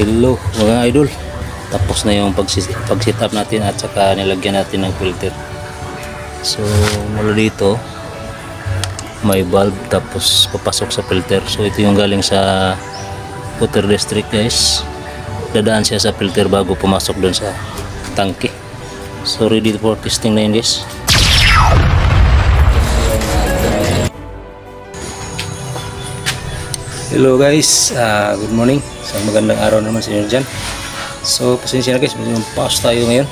Hello mga idol, tapos na yung pag-sit up natin at saka nilagyan natin ng filter. So mula dito may valve tapos papasok sa filter. So ito yung galing sa water district guys, dadaan siya sa filter bago pumasok doon sa tangke. So ready for testing na yun guys. Hello guys, good morning. Isang magandang araw naman sa inyo dyan. So pasensya na guys, may pause tayo ngayon.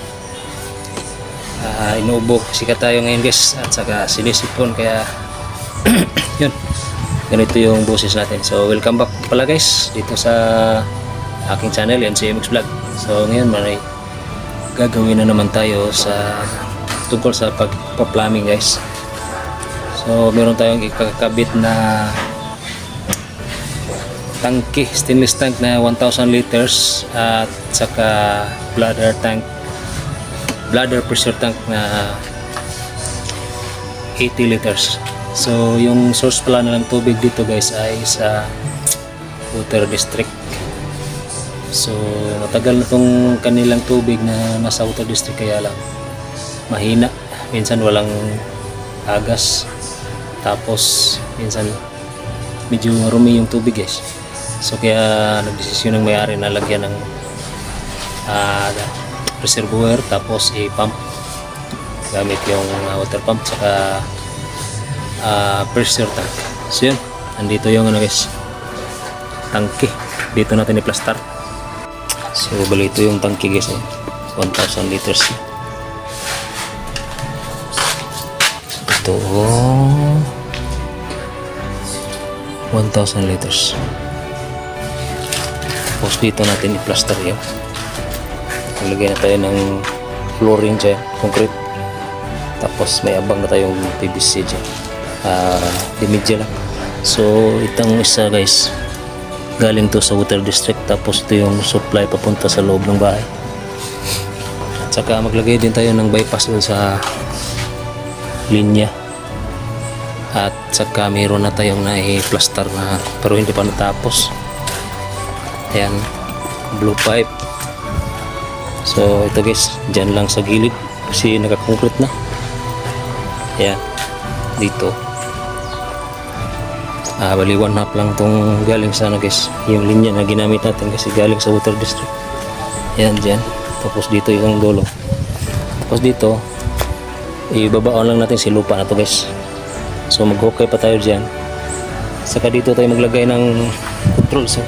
Inuubo kasi ka tayo ngayon guys, at saka sinisipon, kaya yun, ganito yung boses natin. So welcome back pala guys dito sa aking channel, NCMX Vlog. So ngayon may gagawin na naman tayo sa tungkol sa pagpa-plumbing guys. So meron tayong ikakabit na tangke, stainless tank na 1000 liters at saka bladder pressure tank na 80 liters. So yung source pala ng tubig dito guys ay sa water district. So matagal na tong kanilang tubig na nasa water district, kaya lang mahina, minsan walang agas, tapos minsan medyo marumi yung tubig guys. So kaya nagdesisyon ng may-ari na lagyan ng reservoir tapos i-pump gamit yung water pump saka pressure tank. So yun, nandito yung guys, tangke, dito natin i-plaster. So bali ito yung tangke guys, 1000 liters. Ito 1000 liters. Tapos dito natin i-plaster yun. Lagay na tayo ng flooring dyan, concrete. Tapos may abang na tayong PVC dyan, dimidya lang. So itong isa guys, galing to sa water district, tapos ito yung supply papunta sa loob ng bahay. At saka maglagay din tayo ng bypass doon sa linya. At saka mayroon na tayong na-plaster na pero hindi pa natapos. Ayan, blue pipe. So ito guys, dyan lang sa gilid kasi naka-concrete na. Ayan, dito bali 1/2 lang tong galing sa guys, yung linya na ginamit natin kasi galing sa water district. Ayan dyan, tapos dito yung dulo. Tapos dito ibabaon lang natin si lupa na to guys. So mag-hookay pa tayo dyan, saka dito tayo maglagay ng control. So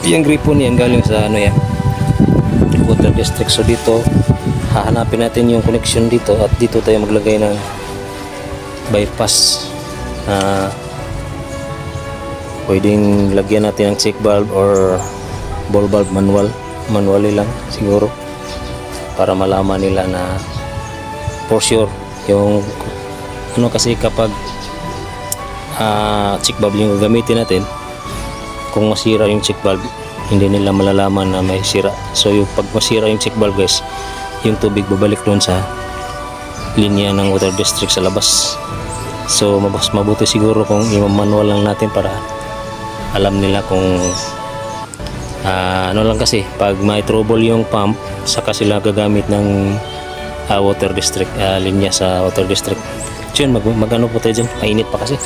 yung gripo niyan galing sa yan, water district. So dito hahanapin natin yung connection dito, at dito tayo maglagay ng bypass. Pwedeng lagyan natin ng check valve or ball valve, manually lang siguro, para malaman nila na for sure yung kasi kapag check valve yung gagamitin natin, kung masira yung check valve hindi nila malalaman na may sira. So yung pag masira yung check valve guys, yung tubig babalik doon sa linya ng water district sa labas. So mas mabuti siguro kung i-manual lang natin para alam nila kung lang kasi pag may trouble yung pump, saka sila gagamit ng water district, linya sa water district. So yun, mag-ano po tayo dyan, mainit pa kasi.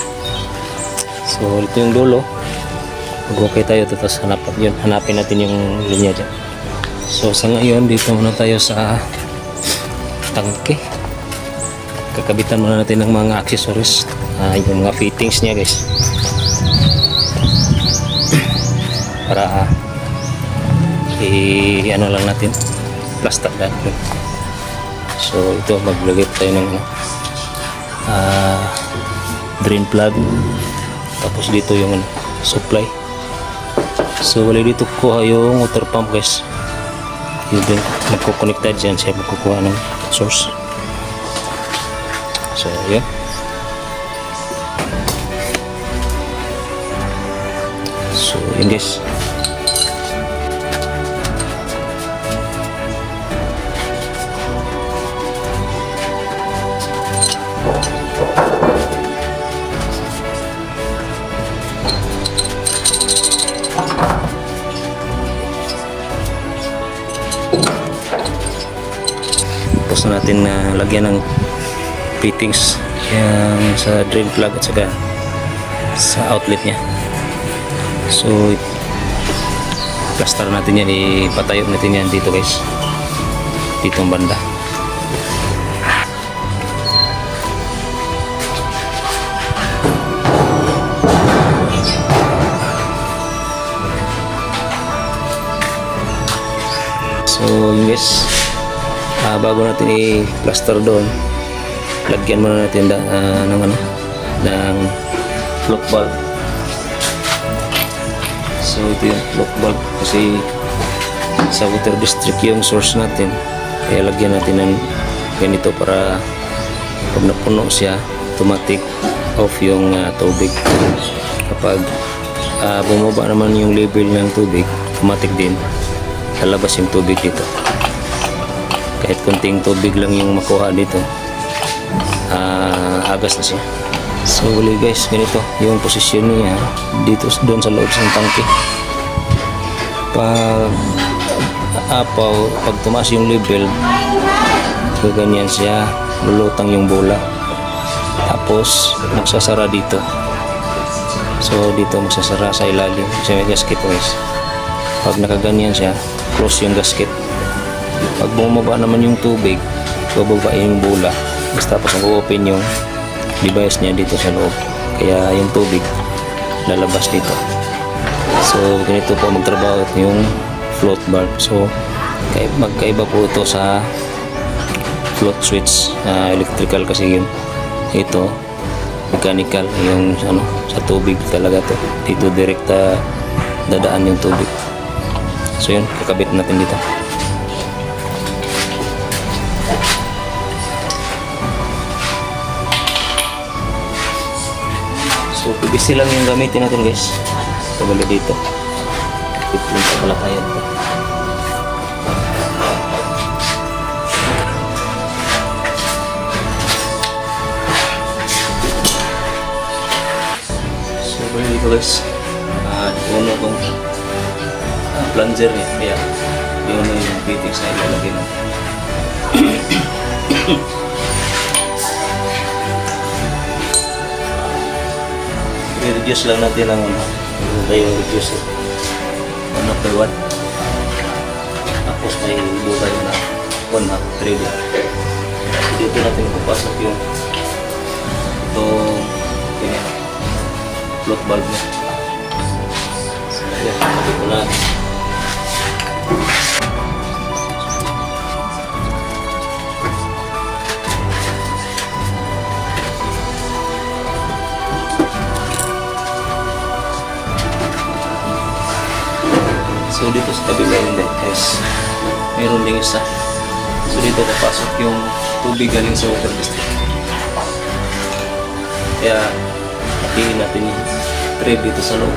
So ito yung dulo, mag-okay tayo, tapos hanapin natin yung linya dyan. So sa ngayon dito muna tayo sa tangke. Kakabitan muna natin ng mga accessories, yung mga fittings niya guys, para ano lang natin, plaster lang. So ito, maglagay tayo ng drain plug, tapos dito yung supply. So wala dito kuha yung water pump guys, yun din magkukonekta dyan siya, magkukuha ng source. So yun, so yun guys. Tapos na natin na lagyan ng fittings yung sa drain plug at saka sa outlet niya. So plaster natin yan, ipatayo natin yan dito guys, ditong banda. So yun guys, bago natin i-plaster doon, lagyan muna natin ng float bulb. So ito yung float bulb kasi sa water district yung source natin, kaya lagyan natin ng ganito para pag napuno siya, automatic off yung tubig. Kapag bumaba naman yung level ng tubig, automatic din lalabas yung tubig dito. Kahit kunting tubig lang yung makuha dito, agas na siya. So ulit guys, ganito yung posisyon niya dito doon sa loob ng tangke. Pag tumaas yung level, ganyan siya, lulutang yung bola, tapos magsasara dito. So dito magsasara sa ilalim kasi may gasket guys. Pag nakaganyan siya, close yung gasket. Pag bumaba naman yung tubig, bababa yung bola, tapos mag-open yung device niya dito sa loob, kaya yung tubig lalabas dito. So ganito po magtrabaho yung float bulb. So magkaiba po ito sa float switch, electrical kasi yun, ito mechanical, yung sa tubig talaga to, dito direkta dadaan yung tubig. So yun, kakabit natin dito. So PVC lang yung gamitin natin guys. Ito bali dito, ito yung kapalakayan ito. So bali dito guys, puno itong plunger niya, kaya yun yung fittings na ilalagay na. I-reduce lang natin ang yung reduce 1/1, tapos may buka yun na 1/2 3D. Dito natin papasok yung itong float bulb niya. So yan, dito na. So dito sa kabila hindi guys, mayroon din isa. So dito papasok yung tubig galing sa water district, kaya hatiin natin yung tray dito sa loob.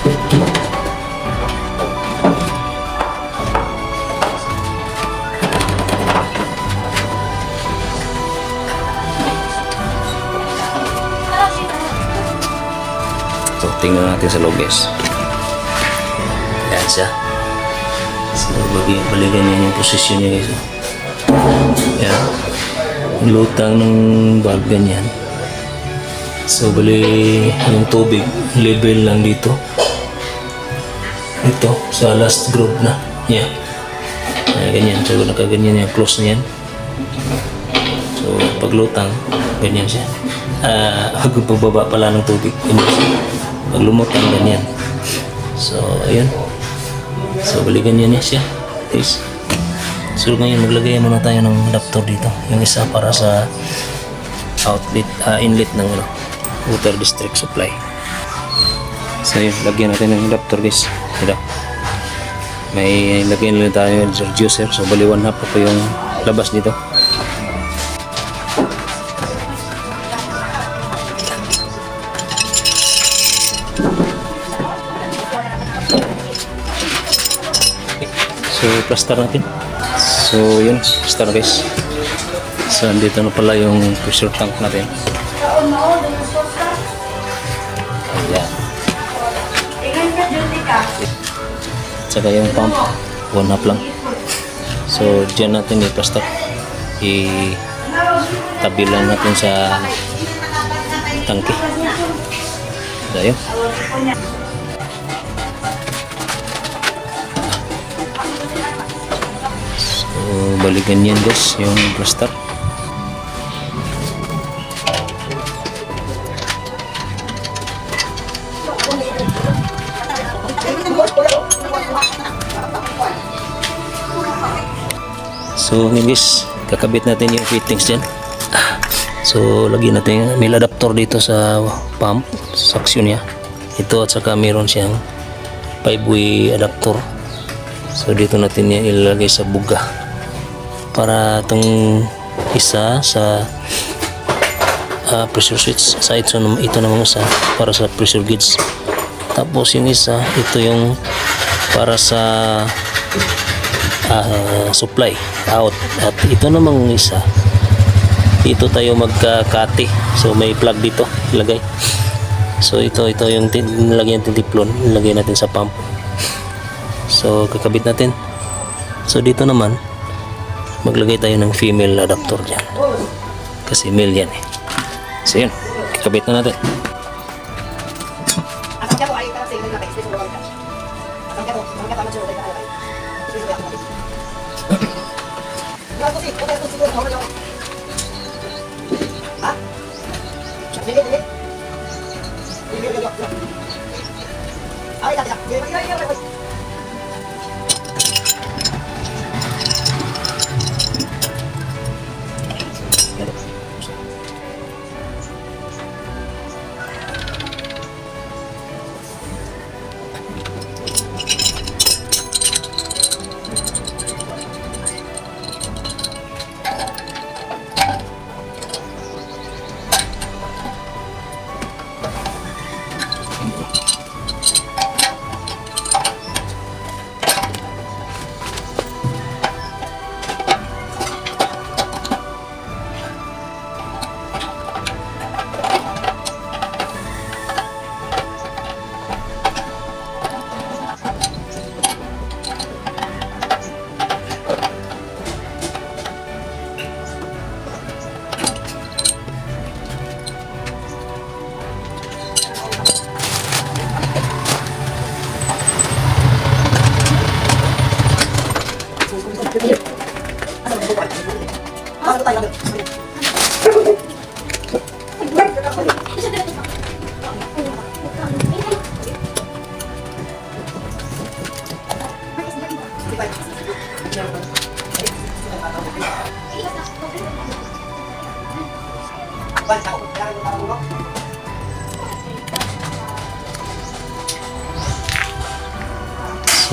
So, tingnan natin sa loob, guys. Ayan siya. So, balikan niya yung posisyon niya, guys. Ayan. Yung lutang ng valve ganyan. So, bali yung tubig, level lang dito. Ito, sa last groove na. Ayan. Ayan, ganyan. So, nakaganyan yung close na yan. So, paglutang, ganyan siya. Pagbaba pala ng tubig. Ganyan siya. Pag lumutang, ganyan. So, ayun. So, balikan niya siya. Guys. So, ngayon, maglagay muna tayo ng adapter dito. Yung isa para sa outlet, inlet ng water district supply. So, yun. Lagyan natin ng adapter, guys. Ito. May lagyan nila tayo ng juicer. So, bali 1/2 pa yung labas dito. So, plaster natin. So, yun. Plaster, guys. So, andito na pala yung pressure tank natin. Ayan. Tsaka yung pump. 1/2 lang. So, dyan natin i-plaster. I-tabi lang natin sa tangke. So, yun. So, balikan yan, guys, yung plaster. So, yun, guys, kakabit natin yung fittings dyan. So, lagyan natin, may adapter dito sa pump, suction niya. Ito, at saka meron siyang 5-way adapter. So, dito natin yan ilalagay sa buga. Para itong isa sa pressure switch sa ito namang isa para sa pressure gauge. Tapos yung isa, ito yung para sa supply out. At ito namang isa, dito tayo magkakati. So may plug dito ilagay. So ito yung nilagyan natin tiplon, nilagay natin sa pump. So kakabit natin. So dito naman maglagay tayo ng female adapter dyan kasi male yan eh. So yun, kakabit na natin.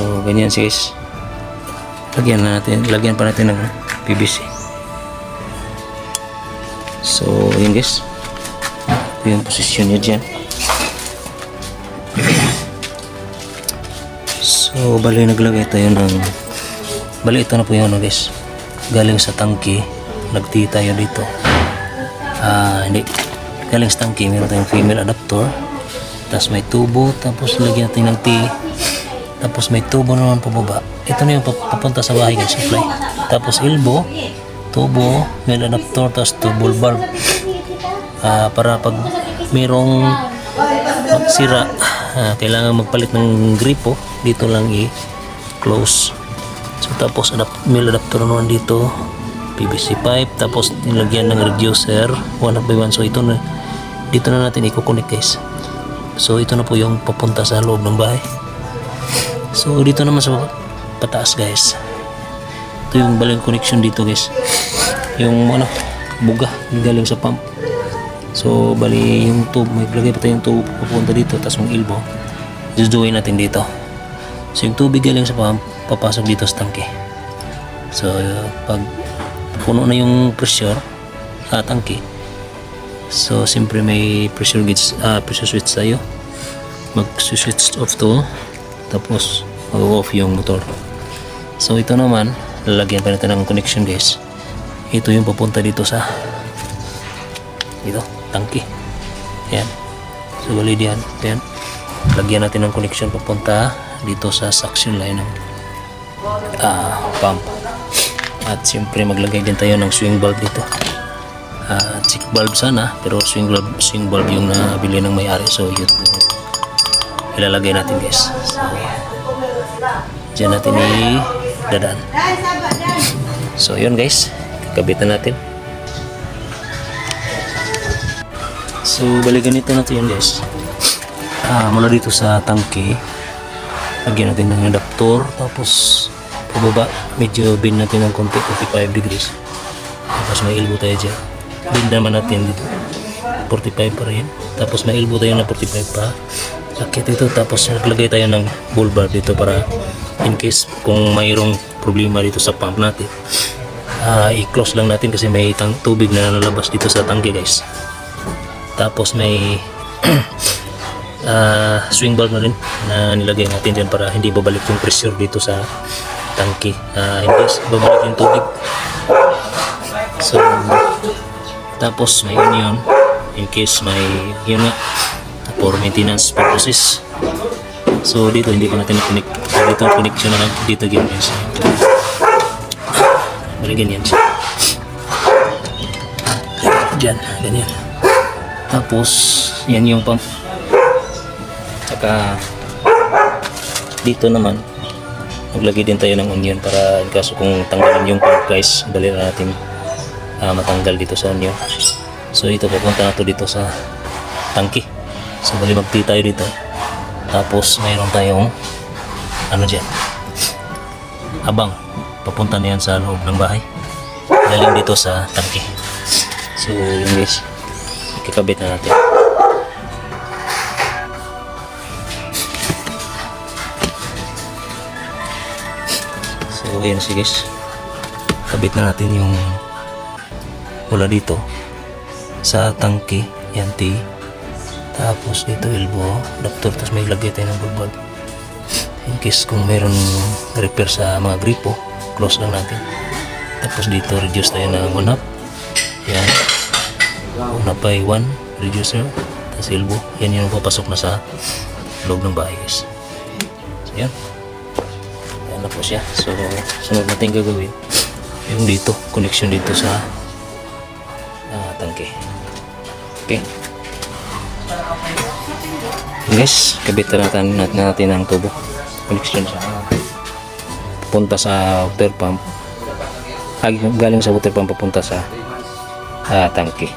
So ganyan guys, lagyan pa natin ng PVC. So yun guys, yung posisyon niya dyan. So bali naglagay tayo ng, bali ito na po yung ano guys, galing sa tangke, nagti tayo dito. Hindi, galing sa tangke meron tayong female adapter, tapos may tubo, tapos lagyan natin ng T, tapos may tubo naman pababa. Ito na yung papunta sa bahay guys, supply. Tapos elbow, tubo, male adapter, tapos tubal bulb. Para pag mayroong magsira, kailangan magpalit ng gripo, dito lang i-close. So tapos male adapter naman dito, PVC pipe, tapos nilagyan ng reducer 1 by 1. So ito na, dito na natin i-connect guys. So ito na po yung papunta sa loob ng bahay. So dito naman sa pataas guys, ito yung baling connection dito guys, yung ano, buga galing sa pump. So bali yung tube, may lagay pa tayong tube papunta dito, tapos yung elbow jujuin natin dito. So yung tubig galing sa pump papasok dito sa tangke. So pag puno na yung pressure tangke, so siyempre may pressure gauge, pressure switch tayo, mag-switch off to, tapos mag-off yung motor. So ito naman, lalagyan pa natin ng connection guys. Ito yung papunta dito sa dito, tangke. Ayan. So bali diyan, ayan. Lagyan natin ng connection papunta dito sa suction line ng pump. At siyempre maglagay din tayo ng swing valve dito. Check valve sana, pero swing valve yung nabili ng may-ari. So yun ilalagay natin guys. So diyan natin idadaan. So yun guys, kakabitan natin. So bali ganito natin yun guys. Mula dito sa tangke, lagyan natin ng adapter, tapos pababa medyo bend natin ng konti, 45 degrees. Tapos may elbow tayo dyan, bend naman natin dito 45 pa rin, tapos may elbow tayo na 45 pa sakit ito. Tapos naglagay tayo ng bull bar dito para in case kung mayroong problema dito sa pump natin, i-close lang natin kasi may tubig na nalabas dito sa tangke guys. Tapos may swing valve na rin na nilagay natin dyan para hindi babalik yung pressure dito sa tangke, hindi babalik yung tubig. So tapos may yun in case may yun nga for maintenance purposes. So dito hindi pa natin na-connect, dito connection na lang dito ganyan siya, bali ganyan siya dyan, ganyan. Tapos yan yung pump. Saka dito naman maglagay din tayo ng onion para in kaso kung tanggalin yung pump guys, dali na natin matanggal dito sa onion. So ito papunta na to dito sa tangke. So bali magti tayo dito, tapos mayroon tayong ano dyan, abang papunta na yan sa loob ng bahay galing dito sa tangke. So yun guys, ikakabit na natin. So ayan sige guys, kabit na natin yung mula dito sa tangke, yan T, tapos dito elbow adapter, tapos may lagay tayo ng bulb in case kung mayroon repair sa mga gripo, close lang natin. Tapos dito reduce tayo ng 1/2, yan 1/2 by 1 reducer, tapos elbow, yan yung papasok na sa loob ng bahay guys. So yan, yan na po siya. So sunod natin gagawin yung dito, connection dito sa tangke. Okay guys, kabitan natin ang tubo, connection sa punta sa water pump, galing sa water pump papunta sa tangke.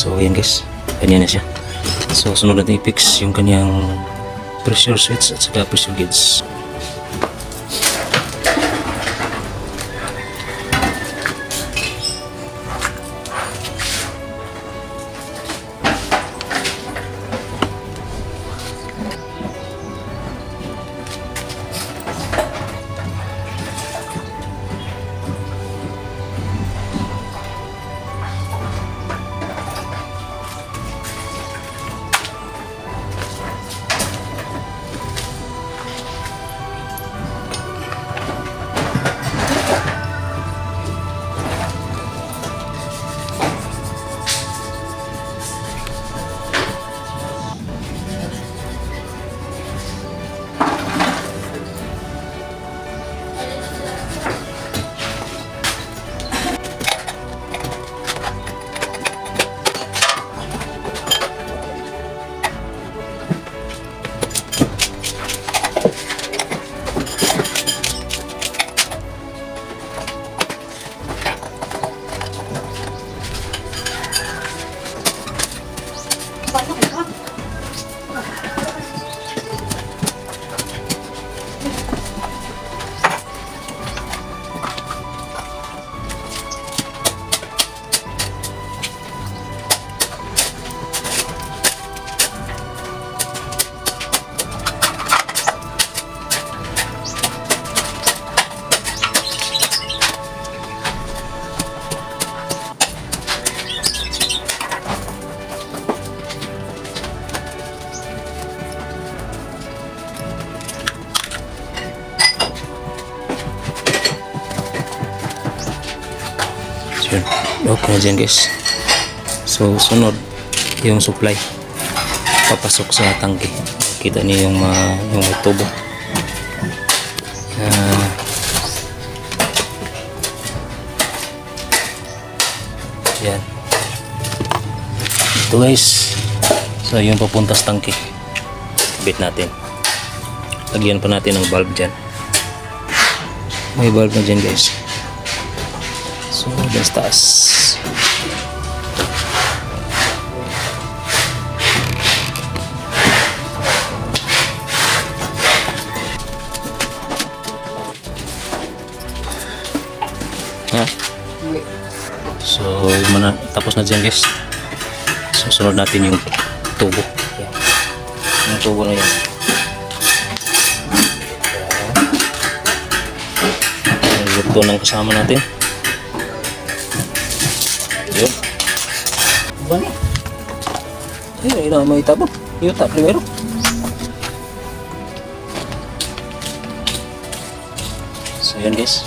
So ayan guys, ganyan na siya. So sunod natin i-fix yung kanyang pressure switch at saka pressure gauge. Yun. Okay na dyan guys. So sunod yung supply papasok sa tangke. Kita niyo yung tubo. Yan. Ito guys. So yung papunta sa tangke. Kabit natin. Lagyan pa natin ng valve dyan. May valve na dyan guys. So, dyan sa taas. Ha? So, tapos na dyan guys. So, sunod natin yung tubo. Yan. Yung tubo na yan. Ito nang kasama natin. Yun. Bani. Ay, may tabon. Yuta primero. So yan guys.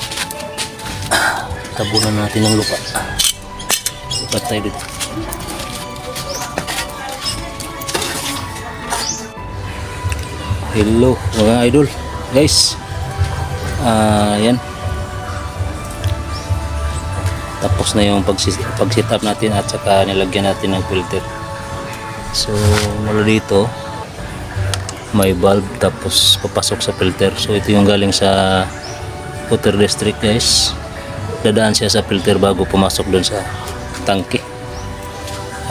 Tabunan natin ng lupa. Lipat tayo dito. Hello mga idol. Guys. Yan. Tapos na yung pag-set up natin at saka nilagyan natin ng filter. So mula dito may valve tapos papasok sa filter. So ito yung galing sa water district guys. Dadaan siya sa filter bago pumasok dun sa tangke.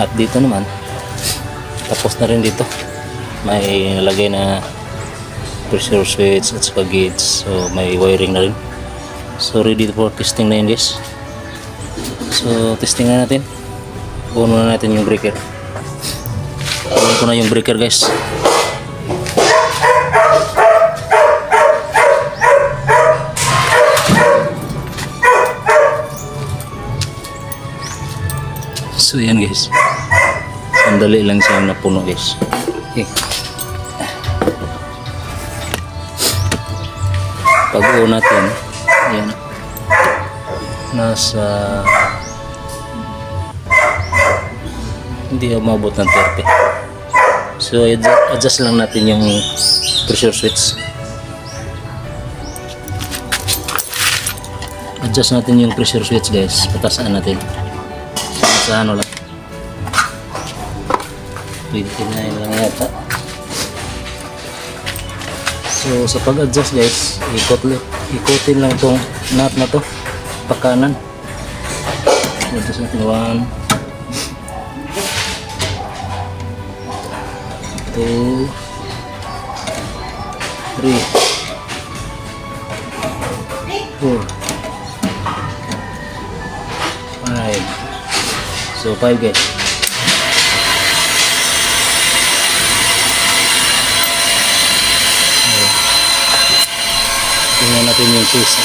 At dito naman tapos na rin dito. May nalagay na pressure switch at saka gauge. So may wiring na rin. So ready for testing na yun guys. So testing na natin. Buo na natin yung breaker. Buo ko na yung breaker guys. So yan guys. Sandali lang siya napuno guys. Okay. Pag-buo natin, yan. Nasa hindi umabot ng 30. So adjust lang natin yung pressure switch. Adjust natin yung pressure switch guys. Patasan natin. Sa ano lang. 29 lang yata. So sa pag-adjust guys, ikutin lang itong nut na to pakanan. Adjust natin 1 2, 3, 4, 5. So 5 guys. Tingnan natin yung cheese.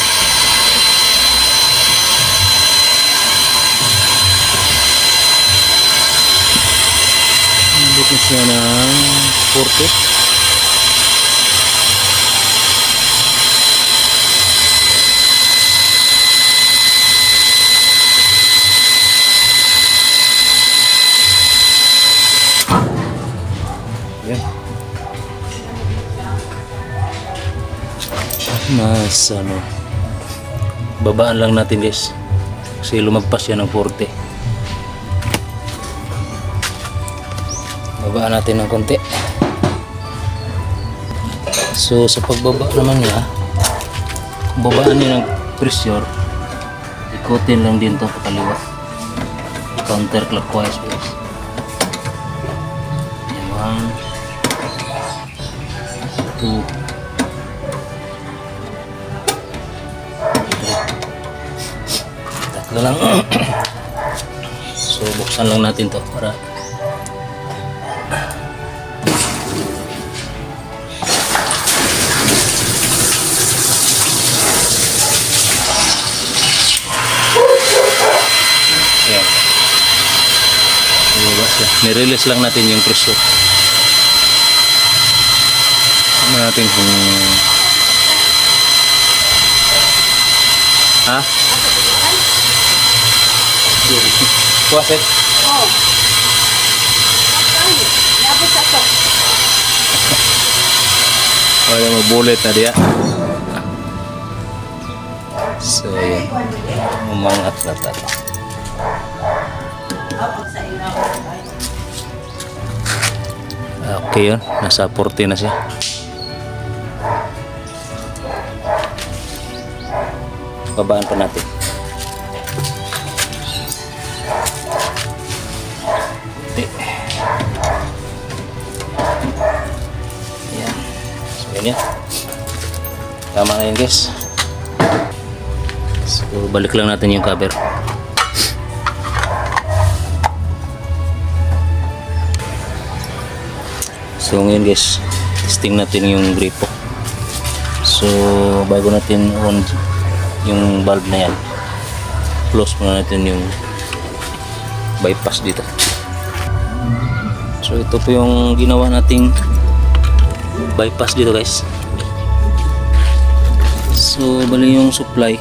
Bukas na ng 40. Yan. Mas babaan lang natin guys kasi lumagpas yan ng 40. Babaan natin ng konti. So sa pagbaba naman niya, kung babaan niya ng pressure, ikutin lang din to pakaliwa, counterclockwise guys. Yan, 1, 2, tatlo lang. So buksan lang natin to para nirelease lang natin yung pressure. Tignan natin kung puas eh. Wala mabulit na dia. So yan, umangat na tayo. Okay yun, nasa 40 na siya. Babaan pa natin. Ayan. So ganyan. Tama na yun guys. So balik lang natin yung cover. So ngayon guys, testing natin yung gripo. So bago natin on yung valve na yan, close muna natin yung bypass dito. So ito po yung ginawa nating bypass dito guys. So bali yung supply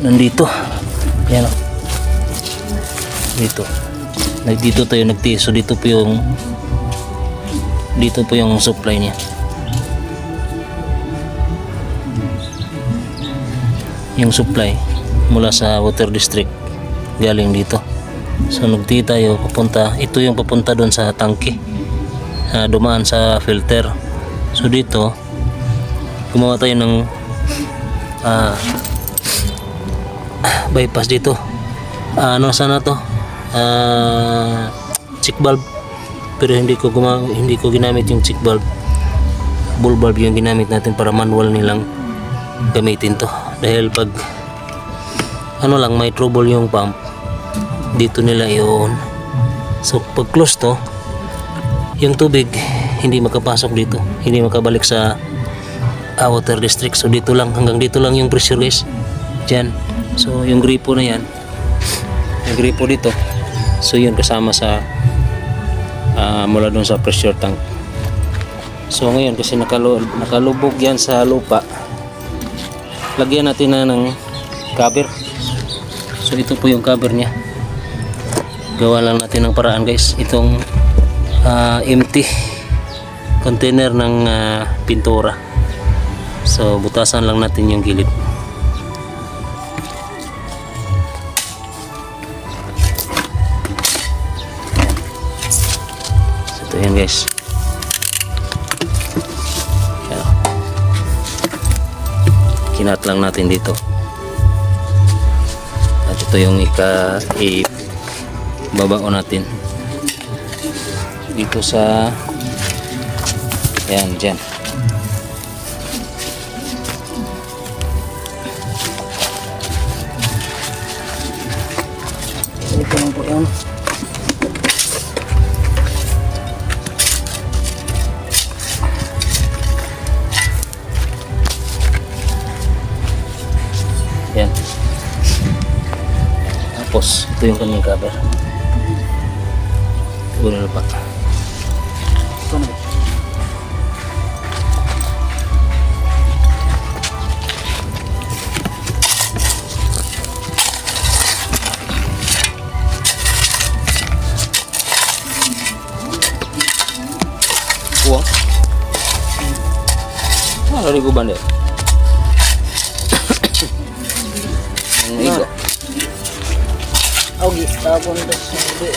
nandito. Yan o, dito. Dito tayo nagtiis. So dito po yung supply niya. Yung supply mula sa water district galing dito. So nagtiis tayo papunta. Ito yung papunta doon sa tangke, dumaan sa filter. So dito gumawa tayo ng bypass dito. Ano sana to? Check valve, pero hindi ko ginamit yung check valve. Ball valve yung ginamit natin para manual nilang gamitin to, dahil pag ano lang may trouble yung pump dito nila i-on. So pag close to, yung tubig hindi makapasok dito, hindi makabalik sa water district. So dito lang, hanggang dito lang yung pressure guys, dyan. So yung gripo na yan, yung gripo dito, so yun kasama sa mula dun sa pressure tank. So ngayon kasi nakalubog yan sa lupa, lagyan natin na ng cover. So ito po yung cover nya. Gawa lang natin ng paraan guys. Itong empty container ng pintura. So butasan lang natin yung gilid. Ayan guys. Ayan. Kinat lang natin dito. At ito yung babao natin. dito sa yan dyan. Ito lang po yan. Yan. Tapos ito yung kanyang cover. Siguro na pa. Buang. Ano rin guban deh? Igo. Ogi, tapon dos hindi.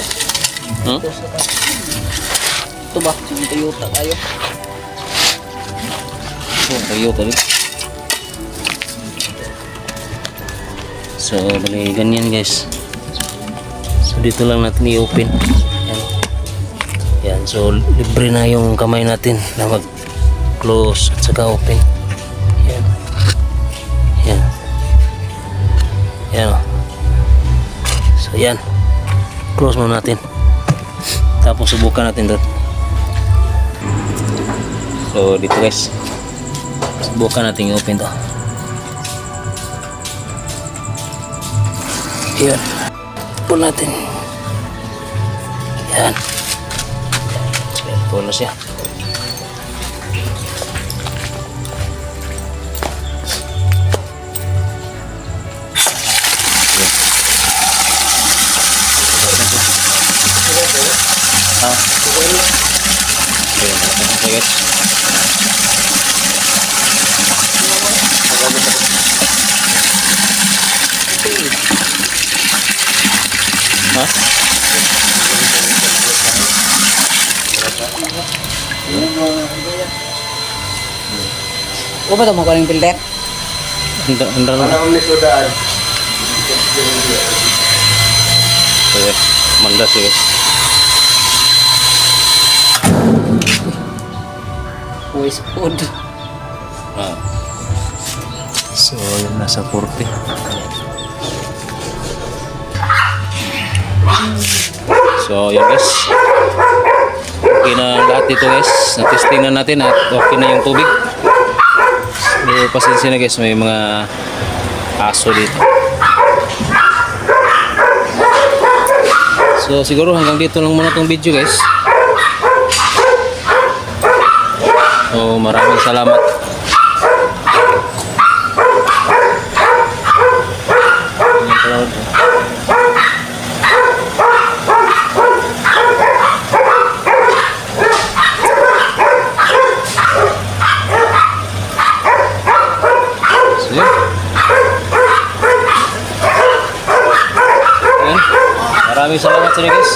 Ito ba? Yung Toyota kayo. Toyota rin. So, bali ganyan guys. So, dito lang natin i-open. Yan. Yan. So, libre na yung kamay natin na mag-close at saka open. Yan. Yan. Yan o. So, yan. Close mo natin. Tapos, subukan natin doon. So, dito guys. Subukan natin i-open to. Yan. Pull natin. Yan. Yan. Pull na siya. Okay guys. Ha? O ba ito mo kaling pilder? Handa na. Okay. Manda sih guys. Voice food. Ah. So, yun nasa 40. So, yun guys. Okay na lahat dito guys. Na-testing na natin at okay na yung tubig. So, pasensya na guys. May mga aso dito. So, siguro hanggang dito lang muna tong video guys. So, maraming salamat. Maraming salamat sa inyo guys.